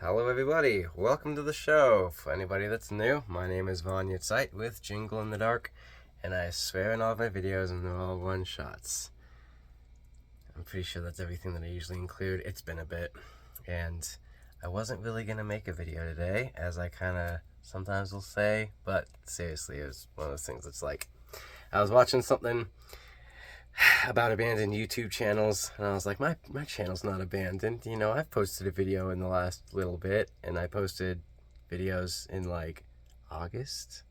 Hello everybody, welcome to the show. For anybody that's new, my name is Von Yitzite with Jingle in the Dark, and I swear in all of my videos and they're all one-shots. I'm pretty sure that's everything that I usually include. It's been a bit, and I wasn't really going to make a video today, as I kind of sometimes will say, but seriously, it was one of those things that's like, I was watching something about abandoned YouTube channels, and I was like, my channel's not abandoned. You know, I've posted a video in the last little bit, and I posted videos in like August.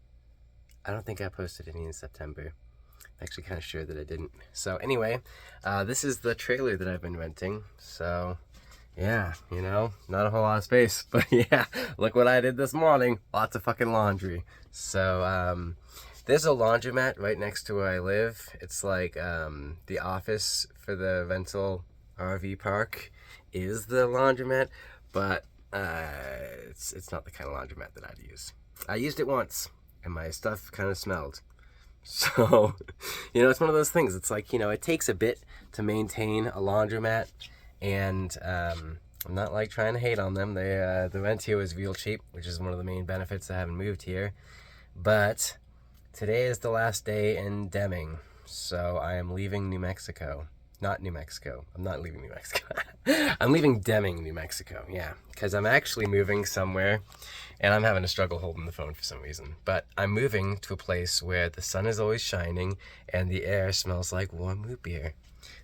I don't think I posted any in September. I'm actually kind of sure that I didn't. So anyway, this is the trailer that I've been renting. So yeah, you know, not a whole lot of space, but yeah, look what I did this morning. Lots of fucking laundry. So there's a laundromat right next to where I live. It's like the office for the rental RV park is the laundromat, but it's not the kind of laundromat that I'd use. I used it once, and my stuff kind of smelled. So, you know, it's one of those things. It's like, you know, it takes a bit to maintain a laundromat, and I'm not like trying to hate on them. The rent here is real cheap, which is one of the main benefits of having moved here. But today is the last day in Deming, so I am leaving New Mexico. Not New Mexico. I'm not leaving New Mexico. I'm leaving Deming, New Mexico, yeah. Because I'm actually moving somewhere, and I'm having a struggle holding the phone for some reason. But I'm moving to a place where the sun is always shining, and the air smells like warm root beer.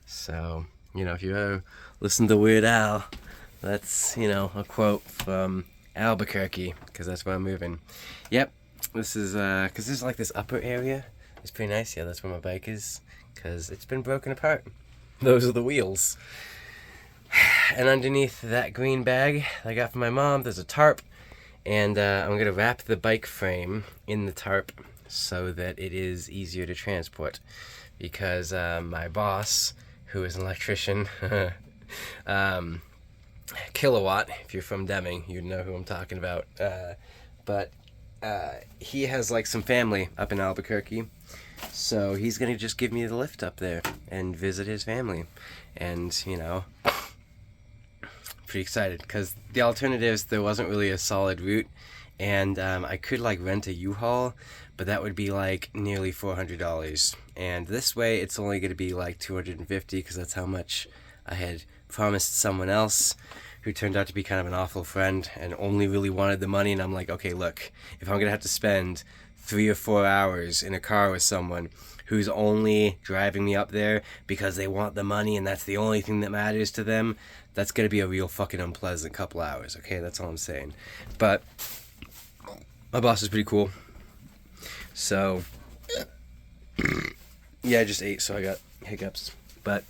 So, you know, if you ever listen to Weird Al, that's, you know, a quote from Albuquerque, because that's where I'm moving. Yep. This is, because there's like this upper area. It's pretty nice. Yeah, that's where my bike is, because it's been broken apart. Those are the wheels. And underneath that green bag I got from my mom, there's a tarp. And I'm going to wrap the bike frame in the tarp so that it is easier to transport. Because my boss, who is an electrician, Kilowatt, if you're from Deming, you'd know who I'm talking about. But he has like some family up in Albuquerque, so he's gonna just give me the lift up there and visit his family. And you know, pretty excited because the alternatives, there wasn't really a solid route, and I could like rent a U-Haul, but that would be like nearly $400, and this way it's only going to be like $250 because that's how much I had promised someone else, who turned out to be kind of an awful friend and only really wanted the money. And I'm like, okay, look, if I'm going to have to spend 3 or 4 hours in a car with someone who's only driving me up there because they want the money and that's the only thing that matters to them, that's going to be a real fucking unpleasant couple hours, okay? That's all I'm saying. But my boss is pretty cool. So, yeah, I just ate, so I got hiccups. But,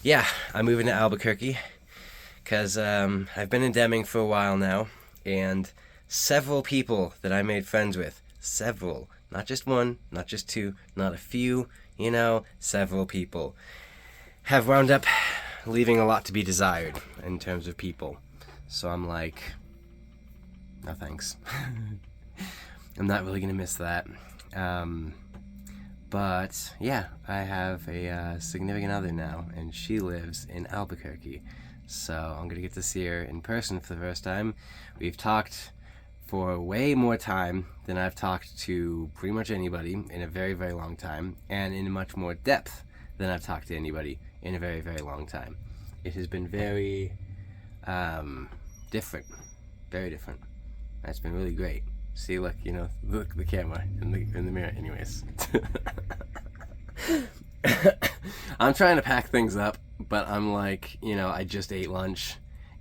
yeah, I'm moving to Albuquerque, because I've been in Deming for a while now, and several people that I made friends with, several, not just one, not just two, not a few, you know, several people, have wound up leaving a lot to be desired in terms of people. So I'm like, no thanks. I'm not really going to miss that. But, yeah, I have a significant other now, and she lives in Albuquerque. So I'm going to get to see her in person for the first time. We've talked for way more time than I've talked to pretty much anybody in a very, very long time, and in much more depth than I've talked to anybody in a very, very long time. It has been very different. Very different. It's been really great. See, look, you know, look the camera in the mirror. Anyways. I'm trying to pack things up, but I'm like, you know, I just ate lunch,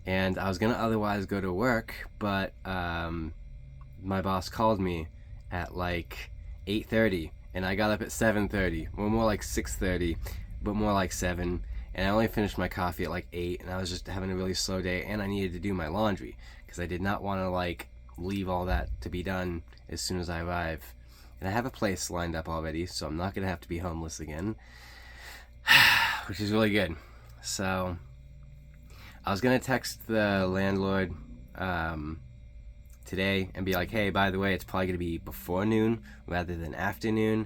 and I was going to otherwise go to work, but my boss called me at like 8:30, and I got up at 7:30, well, more like 6:30, but more like 7, and I only finished my coffee at like 8, and I was just having a really slow day, and I needed to do my laundry, because I did not want to like leave all that to be done as soon as I arrive. And I have a place lined up already, so I'm not going to have to be homeless again, which is really good. So I was going to text the landlord today and be like, hey, by the way, it's probably going to be before noon rather than afternoon,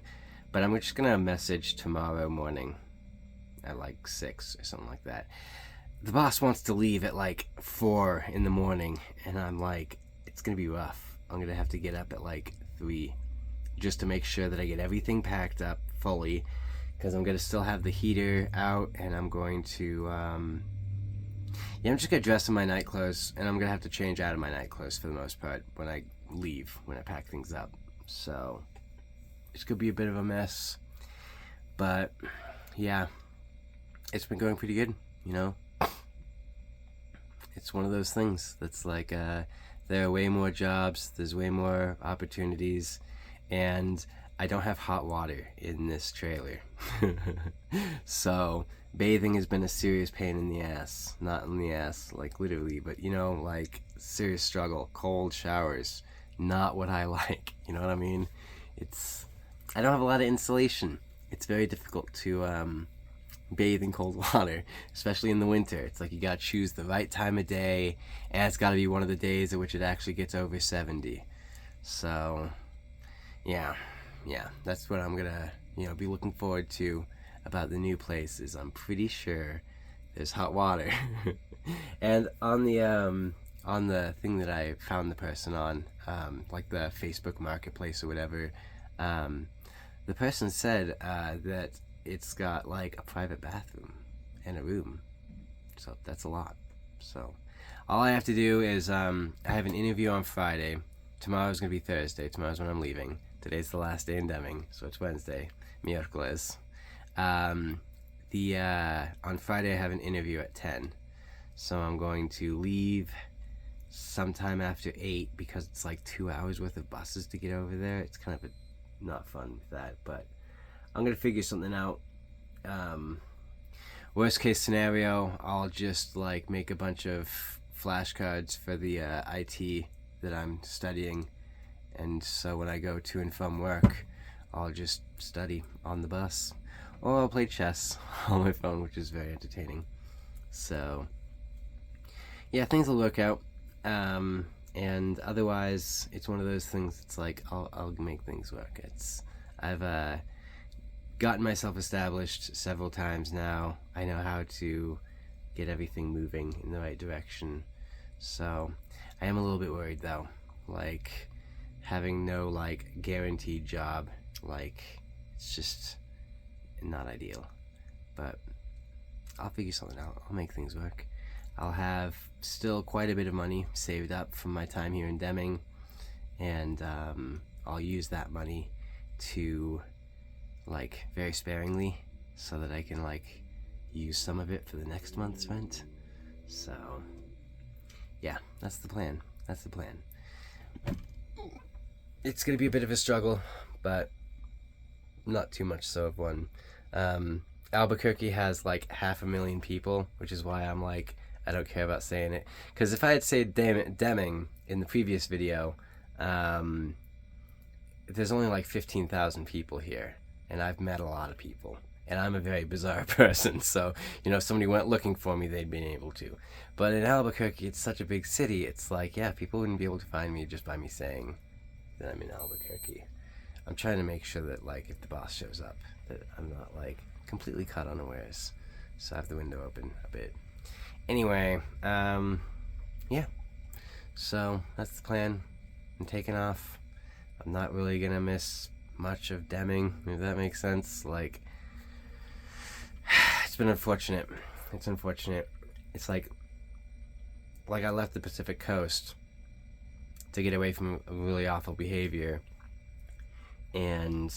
but I'm just going to message tomorrow morning at like 6 or something like that. the boss wants to leave at like 4 in the morning, and I'm like, it's gonna be rough. I'm gonna have to get up at like 3 just to make sure that I get everything packed up fully, because I'm gonna still have the heater out, and I'm going to I'm just gonna dress in my night clothes, and I'm gonna have to change out of my night clothes for the most part when I leave, when I pack things up. So it's gonna be a bit of a mess, but yeah, it's been going pretty good, you know. It's one of those things that's like, there are way more jobs, there's way more opportunities, and I don't have hot water in this trailer. So bathing has been a serious pain in the ass. Not in the ass, like literally, but you know, like serious struggle. Cold showers, not what I like. You know what I mean? I don't have a lot of insulation. It's very difficult to bathe in cold water, especially in the winter. It's like you gotta choose the right time of day, and it's gotta be one of the days at which it actually gets over 70. So yeah, that's what I'm gonna, be looking forward to about the new place. Is I'm pretty sure there's hot water. And on the thing that I found the person on, like the Facebook Marketplace or whatever, the person said that it's got like a private bathroom and a room, so that's a lot. So all I have to do is I have an interview on Friday. Tomorrow's gonna be Thursday. Tomorrow's when I'm leaving. Today's the last day in Deming, so it's Wednesday, miércoles. On Friday I have an interview at 10, so I'm going to leave sometime after 8 because it's like 2 hours worth of buses to get over there. It's kind of not fun with that, but I'm gonna figure something out. Worst case scenario, I'll just like make a bunch of flashcards for the IT that I'm studying, and so when I go to and from work, I'll just study on the bus, or I'll play chess on my phone, which is very entertaining. So yeah, things will work out. And otherwise, it's one of those things. It's like I'll make things work. I've gotten myself established several times now. I know how to get everything moving in the right direction. So I am a little bit worried though, like having no like guaranteed job. Like it's just not ideal, but I'll figure something out. I'll make things work. I'll have still quite a bit of money saved up from my time here in Deming, and I'll use that money to like very sparingly so that I can like use some of it for the next month's rent. So yeah, that's the plan. It's gonna be a bit of a struggle, but not too much so of one. Albuquerque has like 500,000 people, which is why I'm like, I don't care about saying it, because if I had said Deming in the previous video, there's only like 15,000 people here, and I've met a lot of people, and I'm a very bizarre person, so if somebody went looking for me, they'd been able to. But in Albuquerque, it's such a big city, it's like, yeah, people wouldn't be able to find me just by me saying that I'm in Albuquerque. I'm trying to make sure that like if the boss shows up, that I'm not like completely caught unawares, so I have the window open a bit. Anyway, yeah, so that's the plan. I'm taking off. I'm not really gonna miss much of Deming, if that makes sense. Like, it's been unfortunate. It's unfortunate. It's like I left the Pacific Coast to get away from really awful behavior, and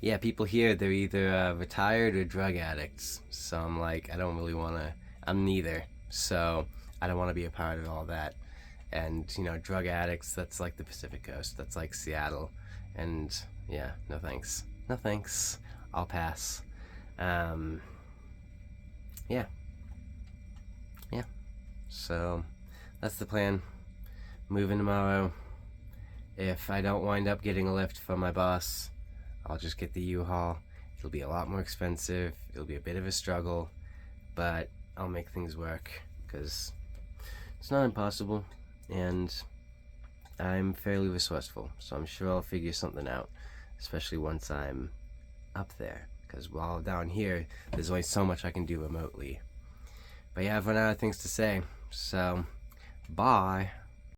yeah, people here, they're either retired or drug addicts. So I'm like, I don't really want to. I'm neither. So I don't want to be a part of all that. And drug addicts, that's like the Pacific Coast. That's like Seattle. And yeah, no thanks. No thanks. I'll pass. Yeah. So that's the plan. Moving tomorrow. If I don't wind up getting a lift from my boss, I'll just get the U-Haul. It'll be a lot more expensive. It'll be a bit of a struggle, but I'll make things work because it's not impossible, and I'm fairly resourceful, so I'm sure I'll figure something out, especially once I'm up there, because while down here, there's only so much I can do remotely. But yeah, I've run out of things to say. So, bye.